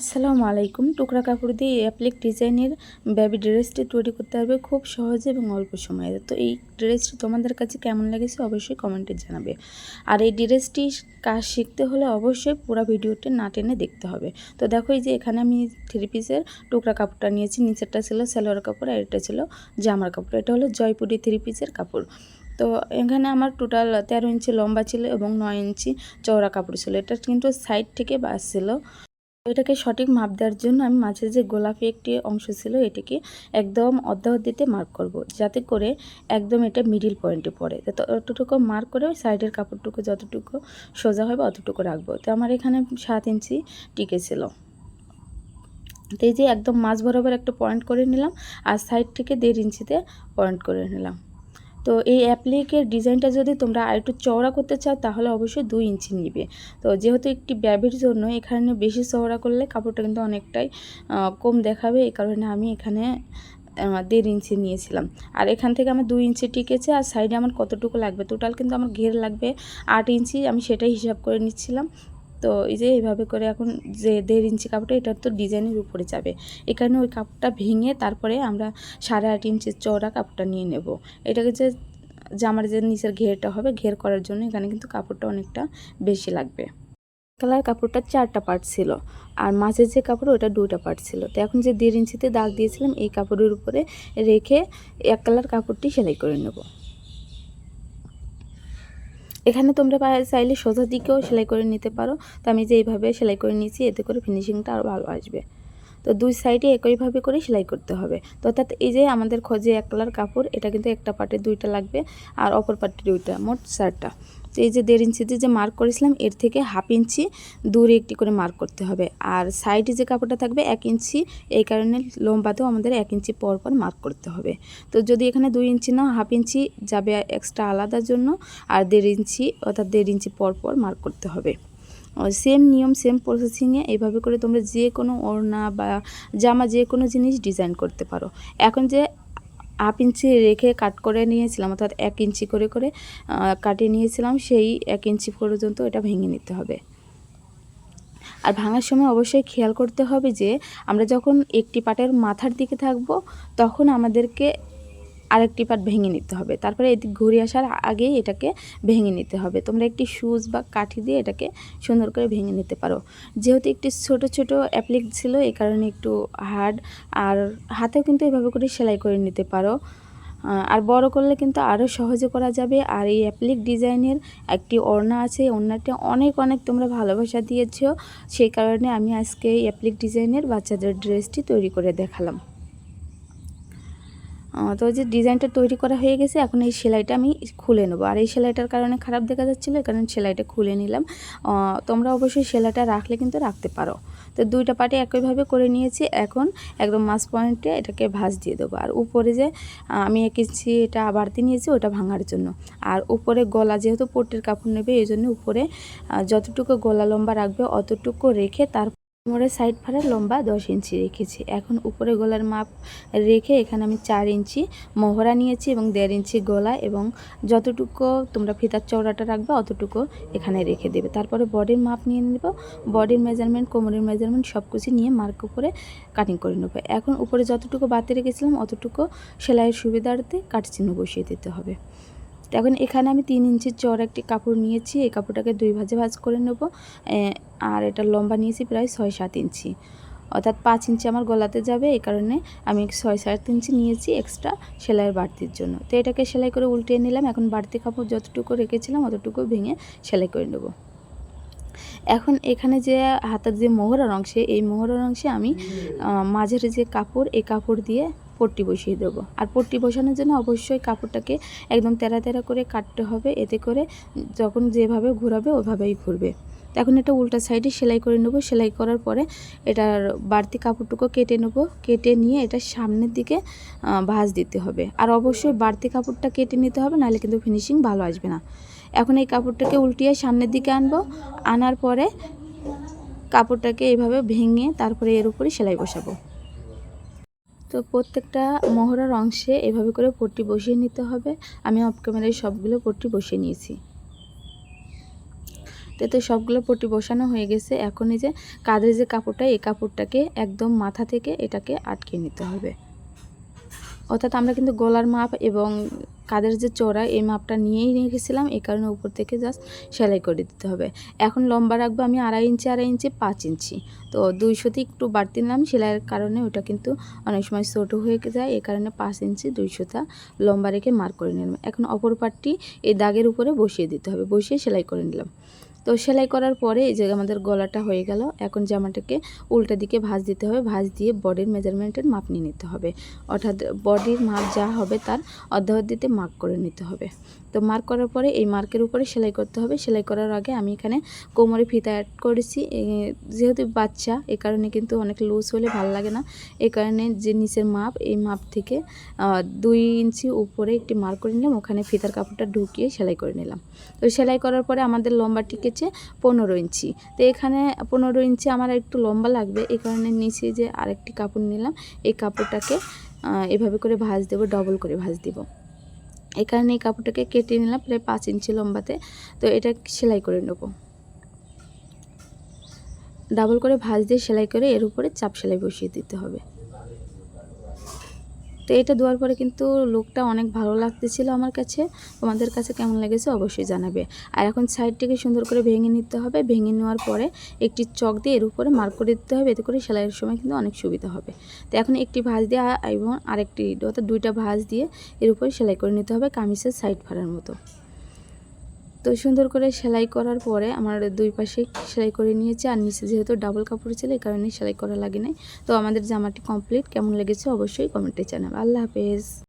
আসসালামু আলাইকুম। টুকরা কাপড় দিয়ে অ্যাপ্লিক ডিজাইনের বেবি ড্রেসটি তৈরি করতে পারবে খুব সহজে এবং অল্প সময়ে। তো এই ড্রেসটি তোমাদের কাছে কেমন লেগেছে অবশ্যই কমেন্টে জানাবে। আর এই ড্রেসটি কাজ শিখতে হলে অবশ্যই পুরো ভিডিওটি না টেনে দেখতে হবে। তো দেখো এই যে এখানে আমি 3 পিসের টুকরা কাপড়টা নিয়েছি। নিচেরটা ছিল সালোয়ার কাপড় আর এটা ছিল জামার কাপড়। এটা হলো জয়পুরি 3 পিসের কাপড়। তো এখানে আমার টোটাল 13 ইঞ্চি লম্বা ছিল এবং 9 ইঞ্চি চওড়া কাপড় ছিল। এটা কিন্তু সাইড থেকে বাস ছিল। এটাকে সঠিক মাপ দেওয়ার জন্য আমি মাঝে যে গোলাপি একটি অংশ ছিল এটাকে একদম অর্ধেতে মার্ক করব, যাতে করে একদম এটা মিডিল পয়েন্টে পড়ে। তো অতটুকু মার্ক করে সাইডের কাপড়টুকু যতটুকু সোজা হবে অতটুকু রাখবো। তো আমার এখানে 7 ইঞ্চি টিকেছিল। তো এই যে একদম মাঝ বরাবর একটা পয়েন্ট করে নিলাম আর সাইড থেকে 1.5 ইঞ্চিতে পয়েন্ট করে নিলাম। তো এই অ্যাপ্লিকের ডিজাইনটা যদি তোমরা আরেকটু চওড়া করতে চাও তাহলে অবশ্যই 2 ইঞ্চি নিবে। তো যেহেতু একটি বেবির জন্য এখানে বেশি চওড়া করলে কাপড়টা কিন্তু অনেকটাই কম দেখাবে, এই কারণে আমি এখানে 1.5 ইঞ্চি নিয়েছিলাম। আর এখান থেকে আমার 2 ইঞ্চি টিকেছে। আর সাইডে আমার কতটুকু লাগবে, টোটাল কিন্তু আমার ঘের লাগবে 8 ইঞ্চি, আমি সেটাই হিসাব করে নিচ্ছিলাম। তো এই যে এইভাবে করে এখন যে 1.5 ইঞ্চি কাপড়টা এটা তো ডিজাইনের উপরে যাবে, এখানে ওই কাপড়টা ভেঙে তারপরে আমরা 8.5 ইঞ্চির চওড়া কাপড়টা নিয়ে নেব। এটাকে যে জামার যে নিচের ঘেরটা হবে, ঘের করার জন্য এখানে কিন্তু কাপড়টা অনেকটা বেশি লাগবে। কালার কাপড়টা 4টা পার্ট ছিল আর মাঝের যে কাপড় ওটা 2টা পার্ট ছিল। তো এখন যে 1.5 ইঞ্চিতে দাগ দিয়েছিলাম এই কাপড়ের উপরে রেখে এক কালার কাপড়টি সেলাই করে নেব। এখানে তোমরা চাইলে সোজা দিকেও সেলাই করে নিতে পারো। তো আমি যে এইভাবে সেলাই করে নিয়েছি, এতে করে ফিনিশিংটা আরও ভালো আসবে। তো দুই সাইডে একইভাবে করে সেলাই করতে হবে। তো অর্থাৎ এই যে আমাদের খোঁজে এক কালার কাপড়, এটা কিন্তু একটা পার্টে 2টা লাগবে আর অপর পার্টে 2টা, মোট 4টা। তো এই যে 1.5 ইঞ্চিতে যে মার্ক করেছিলাম এর থেকে 1/2 ইঞ্চি দূরে একটি করে মার্ক করতে হবে। আর সাইডে যে কাপড়টা থাকবে 1 ইঞ্চি, এই কারণে লম্বাতেও আমাদের 1 ইঞ্চি পর পর মার্ক করতে হবে। তো যদি এখানে 2 ইঞ্চি না 1/2 ইঞ্চি যাবে এক্সট্রা আলাদার জন্য, আর 1.5 ইঞ্চি অর্থাৎ 1.5 ইঞ্চি পর পর মার্ক করতে হবে। সেম নিয়ম সেম প্রসেসিংয়ে এইভাবে করে তোমরা যে কোনো ওড়না বা জামা যে কোনো জিনিস ডিজাইন করতে পারো। এখন যে 1/2 ইঞ্চি রেখে কাট করে নিয়েছিলাম, অর্থাৎ 1 ইঞ্চি করে করে কাটিয়ে নিয়েছিলাম, সেই 1 ইঞ্চি পর্যন্ত এটা ভেঙে নিতে হবে। আর ভাঙার সময় অবশ্যই খেয়াল করতে হবে যে আমরা যখন একটি পাটের মাথার দিকে থাকবো তখন আমাদেরকে আরেকটি পার্ট ভেঙে নিতে হবে, তারপরে এদিক ঘুরে আসার আগেই এটাকে ভেঙে নিতে হবে। তোমরা একটি সুচ বা কাঠি দিয়ে এটাকে সুন্দর করে ভেঙে নিতে পারো। যেহেতু একটি ছোট ছোট অ্যাপ্লিক ছিল এই কারণে একটু হার্ড, আর হাতেও কিন্তু এভাবে করে সেলাই করে নিতে পারো। আর বড় করলে কিন্তু আরও সহজে করা যাবে। আর এই অ্যাপ্লিক ডিজাইনের একটি ওড়না আছে, ওড়নাটা অনেক অনেক তোমরা ভালোবাসা দিয়েছো, সেই কারণে আমি আজকে এই অ্যাপ্লিক ডিজাইনের বাচ্চাদের ড্রেসটি তৈরি করে দেখালাম। তো যে ডিজাইনটা তৈরি করা হয়ে গেছে, এখন এই সেলাইটা আমি খুলে নেবো। আর এই সেলাইটার কারণে খারাপ দেখা যাচ্ছিলো, এই কারণে সেলাইটা খুলে নিলাম। তোমরা অবশ্যই সেলাইটা রাখলে কিন্তু রাখতে পারো। তো 2টা পার্টে একইভাবে করে নিয়েছি। এখন একদম মাছ পয়েন্টে এটাকে ভাঁজ দিয়ে দেবো। আর উপরে যে আমি 1 ইঞ্চি এটা বাড়তি নিয়েছি ওটা ভাঙার জন্য। আর উপরে গলা যেহেতু পট্টির কাপড় নেবে এই জন্য উপরে যতটুকু গলা লম্বা রাখবে অতটুকু রেখে তার কোমরের সাইড ফাড়ার লম্বা 10 ইঞ্চি রেখেছি। এখন উপরে গলার মাপ রেখে এখানে আমি 4 ইঞ্চি মহড়া নিয়েছি এবং 1.5 ইঞ্চি গলা, এবং যতটুকু তোমরা ফিতার চওড়াটা রাখবে অতটুকু এখানে রেখে দেবে। তারপরে বডির মাপ নিয়ে নেব, বডির মেজারমেন্ট, কোমরের মেজারমেন্ট সব কিছু নিয়ে মার্ক করে কাটিং করে নেব। এখন উপরে যতটুকু বাড়তি রেখেছিলাম অতটুকু সেলাইয়ের সুবিধার্থে কাট চিহ্ন বসিয়ে দিতে হবে। এখন এখানে আমি 3 ইঞ্চির চওড়া একটি কাপড় নিয়েছি, এই কাপড়টাকে 2 ভাঁজে ভাঁজ করে নেব। আর এটা লম্বা নিয়েছি প্রায় 6-7 ইঞ্চি, অর্থাৎ 5 ইঞ্চি আমার গলাতে যাবে, এই কারণে আমি 6-7 ইঞ্চি নিয়েছি এক্সট্রা সেলাইয়ের বাড়তির জন্য। তো এটাকে সেলাই করে উল্টিয়ে নিলাম। এখন বাড়তি কাপড় যতটুকু রেখেছিলাম অতটুকু ভেঙে সেলাই করে নেব। এখন এখানে যে হাতের যে মোহরার অংশে, এই মোহরার অংশে আমি মাঝের যে কাপড় এই কাপড় দিয়ে পট্টি বসিয়ে দেবো। আর পট্টি বসানোর জন্য অবশ্যই কাপড়টাকে একদম তেরা তেরা করে কাটতে হবে, এতে করে যখন যেভাবে ঘোরাবে ওইভাবেই ঘুরবে। এখন এটা উল্টা সাইডে সেলাই করে নেব। সেলাই করার পরে এটার বাড়তি কাপড়টুকু কেটে নেব, কেটে নিয়ে এটা সামনের দিকে ভাঁজ দিতে হবে। আর অবশ্যই বাড়তি কাপড়টা কেটে নিতে হবে, নাহলে কিন্তু ফিনিশিং ভালো আসবে না। এখন এই কাপড়টাকে উল্টিয়ে সামনের দিকে আনবো, আনার পরে কাপড়টাকে এইভাবে ভেঙে তারপরে এর উপরে সেলাই বসাবো। তো প্রত্যেকটা মোহরার অংশে এভাবে করে পট্টি বসিয়ে নিতে হবে। আমি অফ ক্যামেরায় সবগুলো পট্টি বসিয়ে নিয়েছি। তো সবগুলো পট্টি বসানো হয়ে গেছে। এখন এই যে কাঁধের যে কাপড়টা, এই কাপড়টাকে একদম মাথা থেকে এটাকে আটকে নিতে হবে। অর্থাৎ আমরা কিন্তু গলার মাপ এবং কাঁধের যে চওড়া এই মাপটা নিয়েই রেখেছিলাম, এই কারণে উপর থেকে জাস্ট সেলাই করে দিতে হবে। এখন লম্বা রাখবো আমি 2.5 ইঞ্চি 5 ইঞ্চি। তো 200তে একটু বাড়তি নিলাম, সেলাইয়ের কারণে ওটা কিন্তু অনেক সময় ছোটো হয়ে যায়, এই কারণে 5 ইঞ্চি 200টা লম্বা রেখে মার্ক করে নিলাম। এখন অপর পাটটি এই দাগের উপরে বসিয়ে দিতে হবে, বসিয়ে সেলাই করে নিলাম। তো সেলাই করার পরে এই যে আমাদের গলাটা হয়ে গেল। এখন জামাটাকে উল্টা দিকে ভাঁজ দিতে হবে, ভাঁজ দিয়ে বডির মেজারমেন্টের মাপ নিয়ে নিতে হবে। অর্থাৎ বডির মাপ যা হবে তার অর্ধাবধিতে মার্ক করে নিতে হবে। তো মার্ক করার পরে এই মার্কের উপরে সেলাই করতে হবে। সেলাই করার আগে আমি এখানে কোমরে ফিতা অ্যাড করেছি, যেহেতু বাচ্চা এই কারণে কিন্তু অনেক লুজ হলে ভালো লাগে না, এই কারণে যে নিচের মাপ এই মাপ থেকে 2 ইঞ্চি উপরে একটি মার্ক করে নিলাম, ওখানে ফিতার কাপড়টা ঢুকিয়ে সেলাই করে নিলাম। তো সেলাই করার পরে আমাদের লম্বা টিকেছে 15 ইঞ্চি। তো এখানে 15 ইঞ্চি আমার একটু লম্বা লাগবে, এই কারণে নিচে যে আরেকটি কাপড় নিলাম, এই কাপড়টাকে এভাবে করে ভাঁজ দেবো, ডবল করে ভাঁজ দিব। এই কারণে এই কাপড়টাকে কেটে নিলাম প্রায় 5 ইঞ্চি লম্বাতে। তো এটা সেলাই করে নেব, ডাবল করে ভাঁজ দিয়ে সেলাই করে এর উপরে চাপ সেলাই বসিয়ে দিতে হবে। তো এটা দেওয়ার পরে কিন্তু লুকটা অনেক ভালো লাগতেছিল আমার কাছে। তোমাদের কাছে কেমন লেগেছে অবশ্যই জানাবে। আর এখন সাইডটিকে সুন্দর করে ভেঙে নিতে হবে। ভেঙে নেওয়ার পরে একটি চক দিয়ে এর উপরে মার্ক করে দিতে হবে, এতে করে সেলাইয়ের সময় কিন্তু অনেক সুবিধা হবে। তো এখন একটি ভাঁজ দিয়ে এবং আরেকটি, অর্থাৎ 2টা ভাঁজ দিয়ে এর উপরে সেলাই করে নিতে হবে কামিজের সাইড ফাড়ার মতো। তো সুন্দর করে সেলাই করার পরে আমার 2 পাশে সেলাই করে নিয়েছি, আর নিচে যেহেতু ডাবল কাপড় ছিল এই কারণে সেলাই করা লাগে নাই। তো আমাদের জামাটি কমপ্লিট। কেমন লেগেছে অবশ্যই কমেন্টে জানাবে। আল্লাহ হাফেজ।